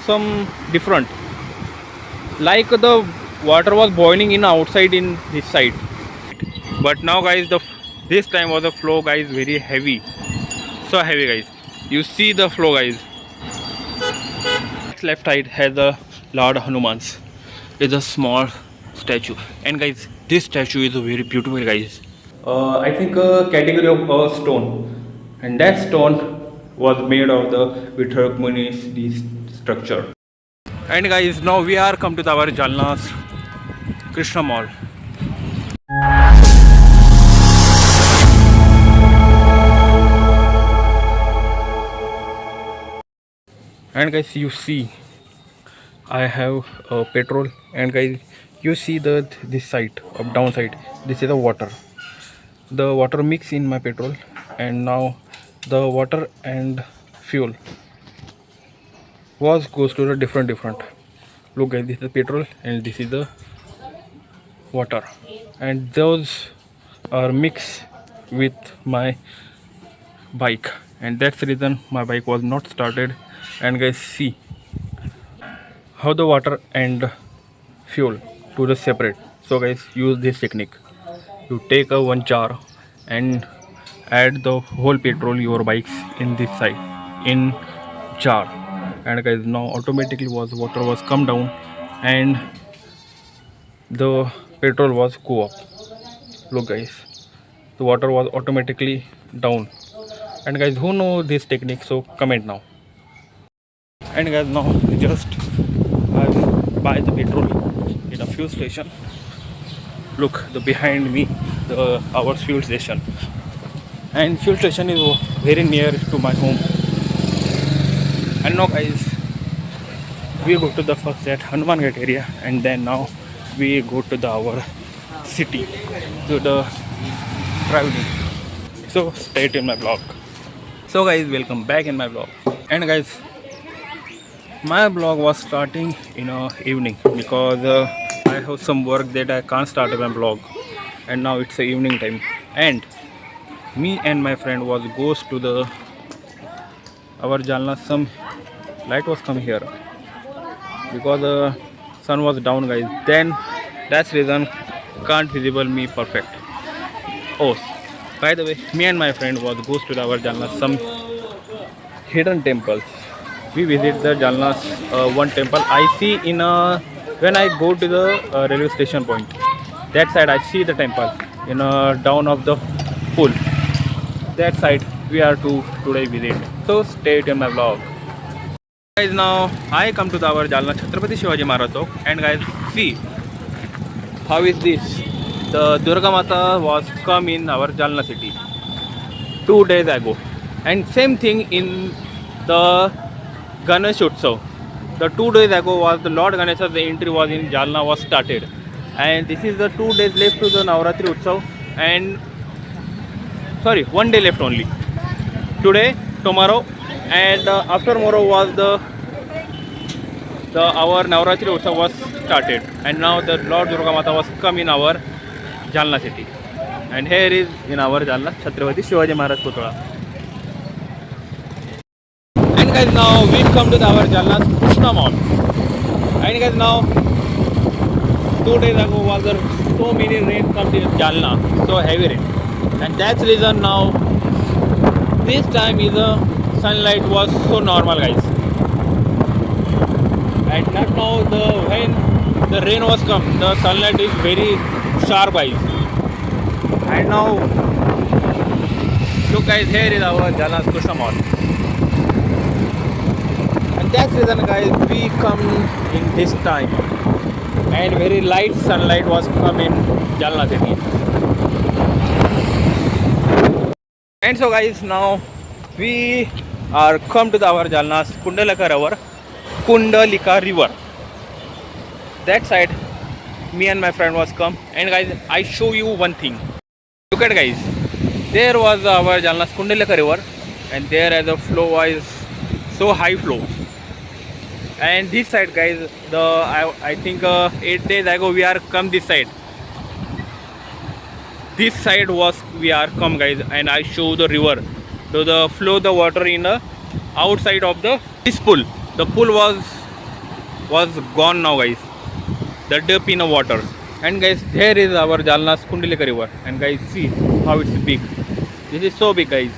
some different. Like the water was boiling in outside in this side. But now guys, this time was the flow guys very heavy. So heavy guys. You see the flow guys. Left side has a Lord Hanuman's. It's a small statue. And guys, this statue is very beautiful guys. I think a category of a stone. And that stone was made of the Vitthal Muni's structure. And guys, now we are come to our Jalna's Krishna Mall. And guys, you see I have petrol, and guys you see this side of downside, this is the water mix in my petrol, and now the water and fuel goes to the different. Look guys, this is the petrol and this is the water, and those are mixed with my bike, and that's the reason my bike was not started. And guys, see how the water and fuel to the separate. So guys, use this technique. You take a one jar and add the whole petrol your bikes in this side in jar, and guys now automatically water was come down and the petrol was go up. Look guys, the water was automatically down. And guys, who know this technique, so comment now. And guys, now just I buy the petrol in a fuel station. Look, the behind me, our fuel station, and fuel station is very near to my home. And now guys, we go to the first at Hanuman Gate area, and then now we go to our city to the traveling. So stay tuned in my vlog. So guys, welcome back in my vlog. And guys, my vlog was starting in evening because I have some work that I can't start my vlog, and now it's the evening time, and me and my friend goes to the our Jalna. Some light was come here because the sun was down guys, then that's reason can't visible me perfect. Oh, by the way, me and my friend goes to our Jalna some hidden temples. We visit the Jalna's one temple. I see in when I go to the railway station point, that side I see the temple in down of the pool. That side we are to today visit. So stay tuned in my vlog. Guys, now I come to our Jalna Chhatrapati Shivaji Maharaj Chowk, and guys, see how is this. The Durga Mata was come in our Jalna city 2 days ago, and same thing in the Ganesh Utsav. The 2 days ago was the Lord Ganesha's entry was in Jalna was started, and this is the 2 days left to the Navratri Utsav, and sorry, 1 day left only. Today, tomorrow, and after tomorrow was the our Navratri Utsav was started, and now the Lord Durga Mata was come in our Jalna city, and here is in our Jalna Chhatrapati Shivaji Maharaj Putala. And guys, now we come to our Jalna's Krishna Mall. And guys, now 2 days ago was there so many rain come to Jalna, so heavy rain, and that's reason now this time is the sunlight was so normal guys. And now when the rain was come, the sunlight is very sharp guys. And now look guys, here is our Jalna's Krishna Mall. And that's the reason guys we come in this time, and very light sunlight was come in Jalna city. And so guys, now we are come to our Jalna's Kundalika river. That side me and my friend was come, and guys I show you one thing. Look at guys, there was our Jalna's Kundalika river, and there as a flow was so high flow. And this side guys, I think 8 days ago we are come this side. This side was we are come guys, and I show the river. So the flow the water in the outside of this pool. The pool was was gone now, guys. The dip in the water. And guys, there is our Jalna's Kundalika river. And guys, see how it's big. This is so big, guys.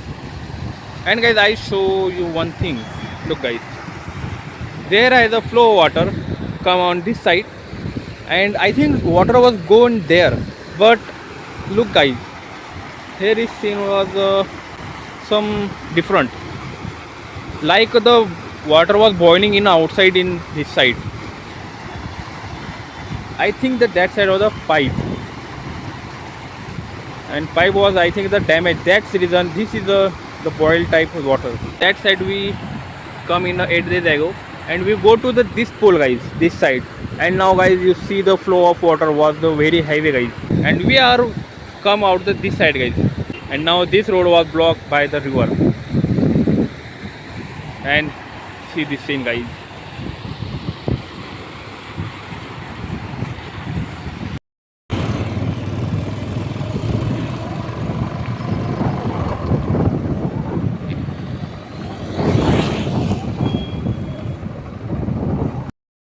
And guys, I show you one thing. Look, guys. There is a flow water come on this side, and I think water was going there. But look, guys, here is scene was some different. Like the water was boiling in outside in this side. I think that side was a pipe, and pipe was, I think, the damage. That's the reason this is the boil type of water. That side we come in 8 days ago, and we go to this pool, guys, this side. And now, guys, you see the flow of water was the very heavy, guys, and we are come out this side, guys. And now this road was blocked by the river. And see this scene, guys.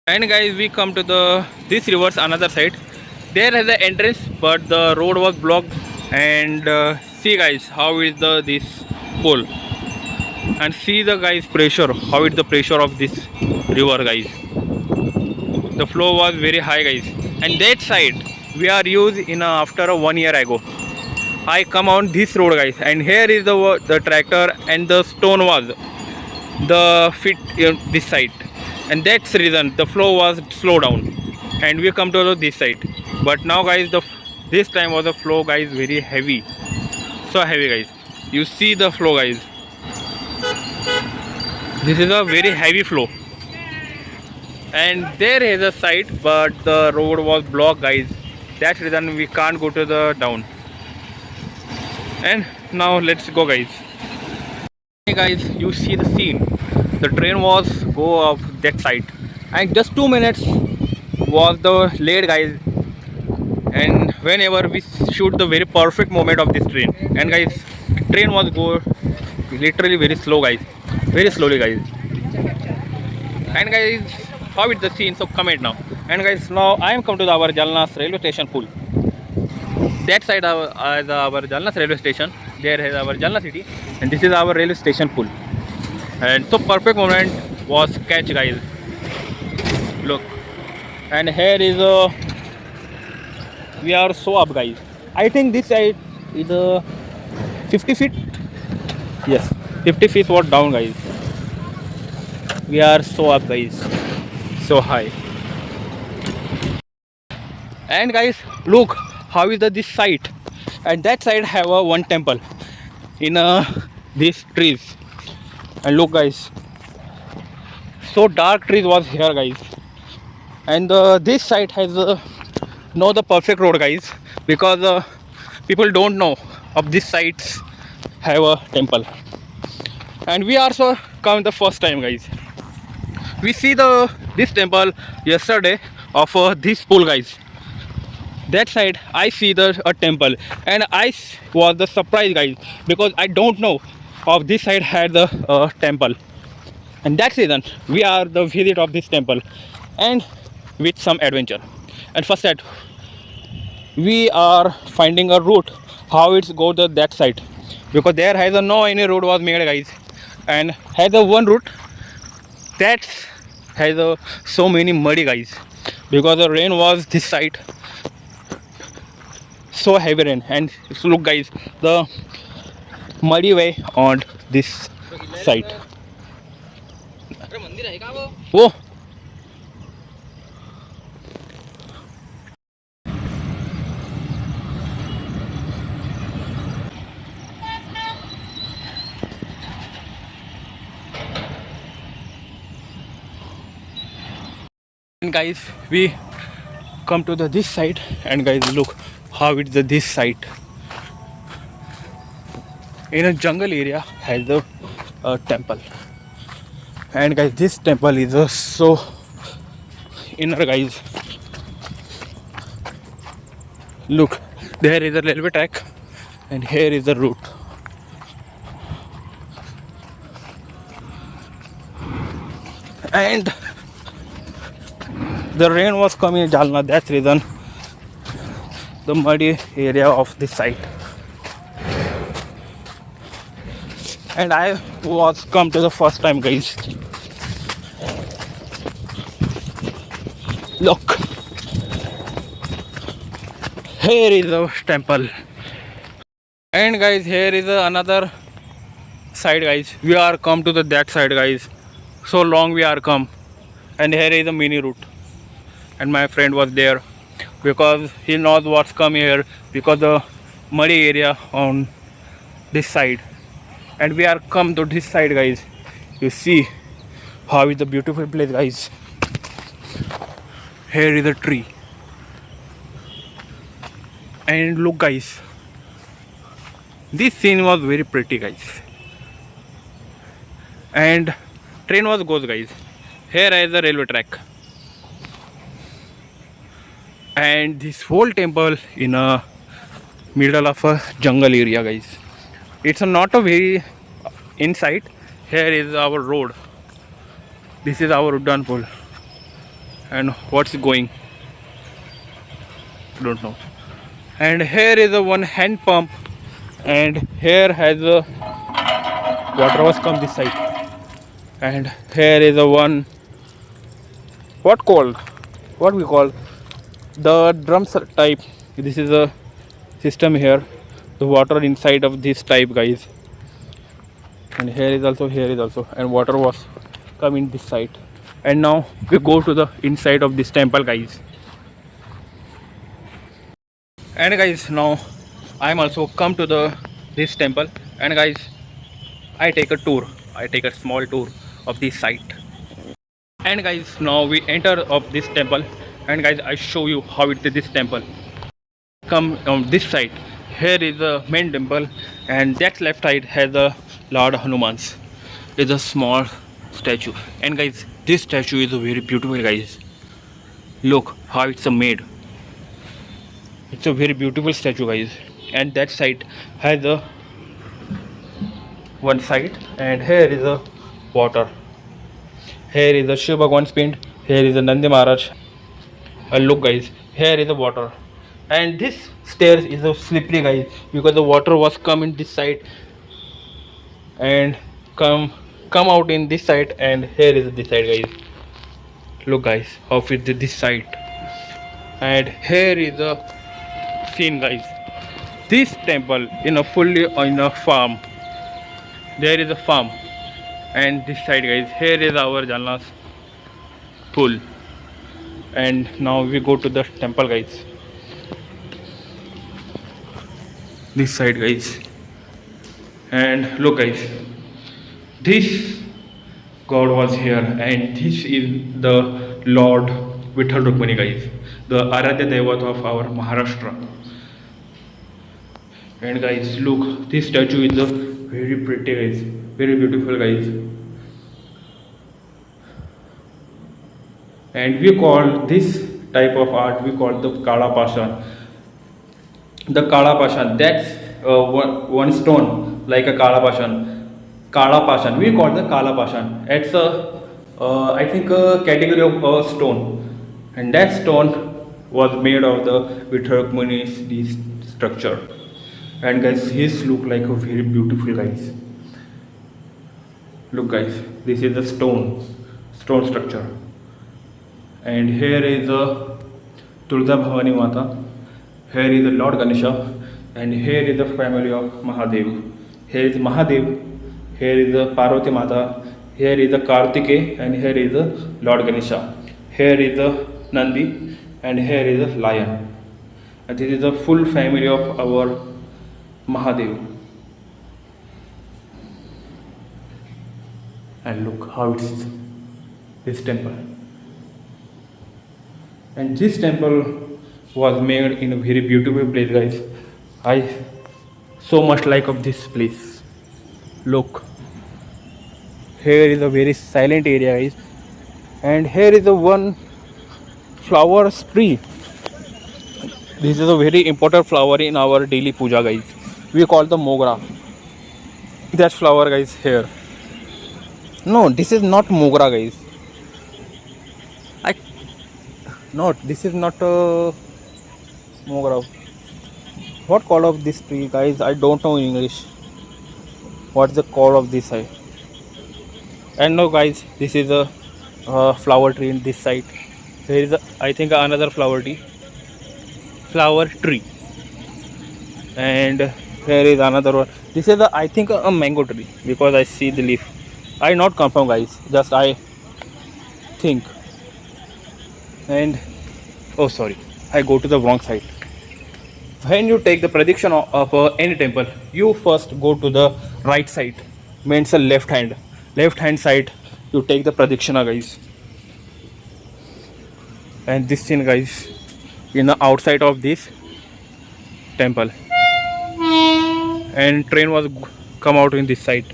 And guys, we come to this river's another side. There has the entrance, but the road was blocked. And see, guys, how is this pool? And see the, guys, pressure. How is the pressure of this river, guys? The flow was very high, guys. And that side we are used in after 1 year ago. I come on this road, guys, and here is the tractor, and the stone was the fit this side. And that's the reason the flow was slow down, and we come to this side. But now, guys, this time was the flow, guys, very heavy, so heavy, guys. You see the flow, guys. This is a very heavy flow, and there is a side, but the road was blocked, guys. That's the reason we can't go to the down. And now let's go, guys. Hey, guys, you see the scene. The train was go off that side, and just 2 minutes was the late, guys. And whenever we shoot the very perfect moment of this train, and guys, train was go literally very slow, guys, very slowly, guys. And guys, how is the scene? So comment now. And guys, now I am come to our Jalna's railway station pool. That side is our Jalna's railway station. There is our Jalna city, and this is our railway station pool. And so perfect moment was catch, guys. Look, and here is we are so up, guys. I think this side is 50 feet. Yes, 50 feet was down, guys. We are so up, guys, so high. And guys, look how is this side, and that side have one temple in these trees. And look, guys, so dark trees was here, guys. And this side has the perfect road, guys, because people don't know of this sites have a temple. And we also come the first time, guys. We see this temple yesterday of this pool, guys. That side I see a temple, and I was the surprise, guys, because I don't know of this side had the temple. And that's reason we are the visit of this temple, and with some adventure. And first that we are finding a route how it's go to that side, because there has no any road was made, guys. And has a one route that has so many muddy, guys, because the rain was this side, so heavy rain. And look, guys, the muddy way on this side. Oh, and guys, we come to this side, and guys, look how it's this side. In a jungle area has a temple. And guys, this temple is so inner, guys. Look, there is a railway track, and here is the route. And The rain was coming in Jalna, that's reason the muddy area of this site. And I was come to the first time, guys. Look, here is the temple. And guys, here is another side, guys. We are come to the that side, guys. So long we are come. And here is a mini route. And my friend was there because he knows what's come here because the muddy area on this side. And we are come to this side, guys. You see how is the beautiful place, guys. Here is a tree. And look, guys, this scene was very pretty, guys. And train was goes, guys. Here is the railway track. And this whole temple in a middle of a jungle area, guys. It's not a very inside. Here is our road. This is our Uddanpur. And what's going? Don't know. And here is a one hand pump. And here has a water was come this side. And here is a one what we call the drums type. This is a system here, the water inside of this type, guys. And here is also and water was coming this side. And now we go to the inside of this temple, guys. And guys, now I'm also come to the this temple. And guys, I take a small tour of this site. And guys, now we enter of this temple. And guys, I show you how it is this temple. Come on this side. Here is the main temple, and that left side has the Lord Hanuman's. It's a small statue. And guys, this statue is very beautiful, guys. Look how it's made. It's a very beautiful statue, guys. And that side has a one side, and here is a water. Here is a Shiv Bhagwan's paint. Here is a Nandi Maharaj. Look, guys, here is the water. And this stairs is a slippery, guys, because the water was come in this side and come out in this side. And here is this side, guys. Look, guys, how fit this side. And here is the scene, guys. This temple in a fully in a farm. There is a farm. And this side, guys, here is our Jalna's pool. And now we go to the temple, guys. This side, guys. And look, guys, this God was here, and this is the Lord Vitthal Rukmani, guys, the Aradhya Devat of our Maharashtra. And guys, look, this statue is a very pretty, guys, very beautiful, guys. And we call this type of art, we call the Kala Pashan. The Kala Pashan, that's one stone like a Kala Pashan. Kala Pashan, we call the Kala Pashan. It's a, I think, a category of a stone. And that stone was made of the Vitthal Rukmani's structure. And guys, his look like a very beautiful, guys. Look, guys, this is the stone structure. And here is a Tulsa Bhavani Mata. Here is the Lord Ganesha. And here is the family of Mahadev. Here is Mahadev. Here is the Parvati Mata. Here is the Kartike. And here is the Lord Ganesha. Here is the Nandi. And here is the lion. And this is the full family of our Mahadev. And look how it's this temple. And this temple was made in a very beautiful place, guys. I so much like of this place. Look, here is a very silent area, guys. And here is the one flower tree. This is a very important flower in our daily puja, guys. We call the mogra. That flower, guys, here. No, this is not mogra, guys. Not this is not Mogra. What call of this tree, guys? I don't know in English. What's the call of this side? And no, guys, this is a flower tree in this side. There is, I think, another flower tree, and here is another one. This is, I think, a mango tree because I see the leaf. I not confirm, guys. Just I think. And oh, sorry, I go to the wrong side. When you take the prediction of any temple, you first go to the right side, means the left hand side. You take the pradikshina, guys. And this thing, guys, in the outside of this temple, and train was come out in this side,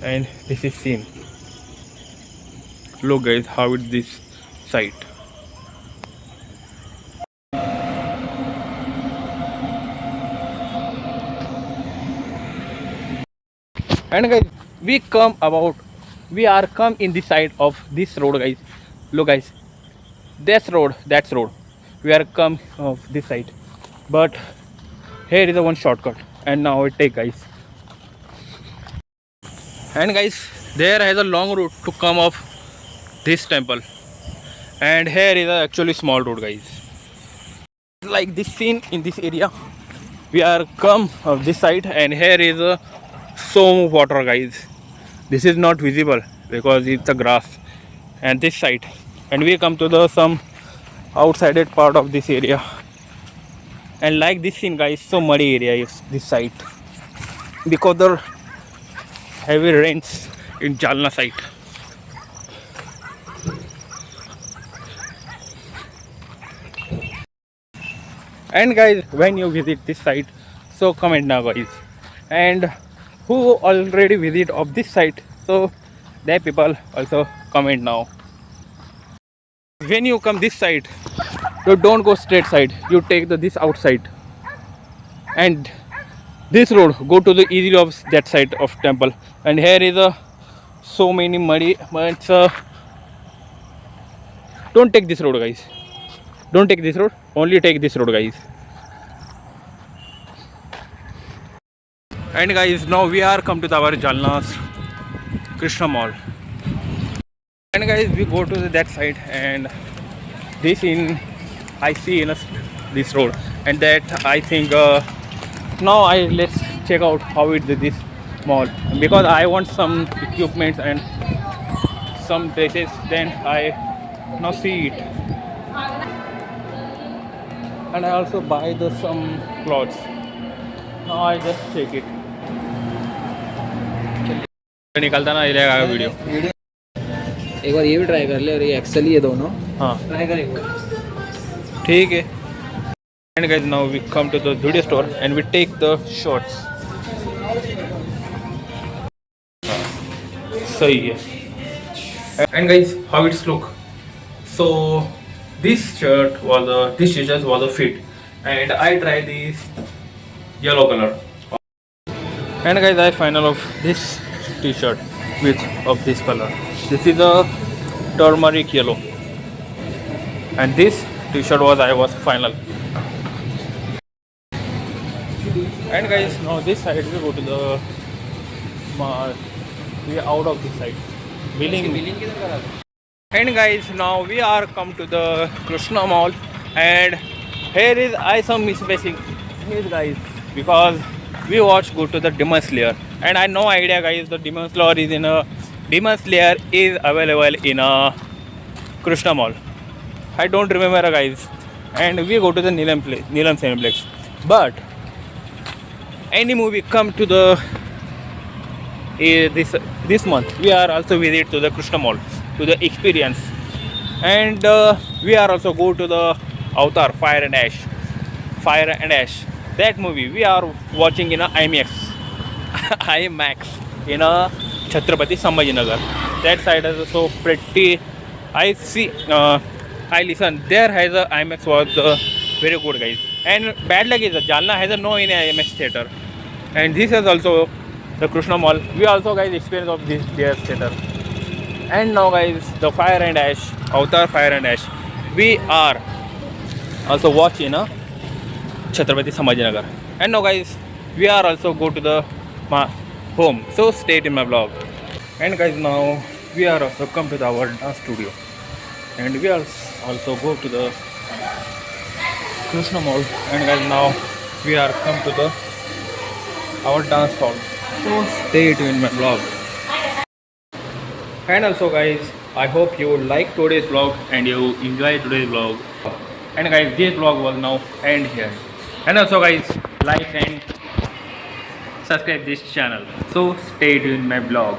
and this is seen. Look, guys, how it's this side. And guys, we are come in the side of this road, guys. Look, guys, that's road, we are come of this side, but here is a one shortcut, and now it take, guys. And guys, there has a long route to come of this temple, and here is a actually small road, guys. Like this scene in this area, we are come of this side, and here is a so water, guys. This is not visible because it's a grass, and this side, and we come to the some outside part of this area, and like this scene, guys, so muddy area is this side because the heavy rains in Jalna side. And guys, when you visit this site, so comment now, guys. And who already visit of this site, so that people also comment now. When you come this side, you don't go straight side, you take this outside, and this road go to the easy of that side of temple. And here is a so many muddy, but don't take this road, guys. Don't take this road, only take this road, guys. And guys, now we are come to our Jalna's Krishna Mall. And guys, we go to that side, and this in I see in this road, and that I think now let's check out how it this mall, because I want some equipment and some places, then I now see it, and I also buy some clothes. Now I just check it. निकालता ना इलेगा video. एक बार ये भी try कर ले, और ये Excel ही है दोनों. हाँ ट्राई कर एक बार. ठीक है. And guys, now we come to the video store and we take the shorts. सही है. And guys, how it's look. So this t-shirt was a fit, and I tried this yellow color. And guys, I final of this t-shirt with of this color. This is a turmeric yellow, and this t-shirt was final. And guys, now this side we go to the we are out of this side. Billing. And guys, now we are come to the Krishna Mall, and here is I some missing here, guys, because we go to the Demon Slayer, and I no idea, guys, the Demon Slayer is available in a Krishna Mall. I don't remember, guys. And we go to the Neelam Cineplex, but any movie come to the this month, we are also visit to the Krishna Mall to the experience, and we are also go to the Avatar Fire and Ash. That movie we are watching in a IMAX in a Chhatrapati Sambhajinagar. That side is so pretty. I see. I listen. There has a IMAX was very good, guys. And bad luck is Jalna has a no in a IMAX theater. And this is also the Krishna Mall. We also, guys, experience of this theater. And now guys, the Fire and Ash, Avatar Fire and Ash, we are also watching Chhatrapati Sambhajinagar. And now guys, we are also go to the my home, so stay in my vlog. And guys, now we are also come to our dance studio, and we are also go to the Krishna Mall. And guys, now we are come to the our dance hall, so stay tuned in my vlog. And also guys, I hope you like today's vlog and you enjoy today's vlog. And guys, this vlog will now end here. And also guys, like and subscribe this channel, so stay tuned in my vlog.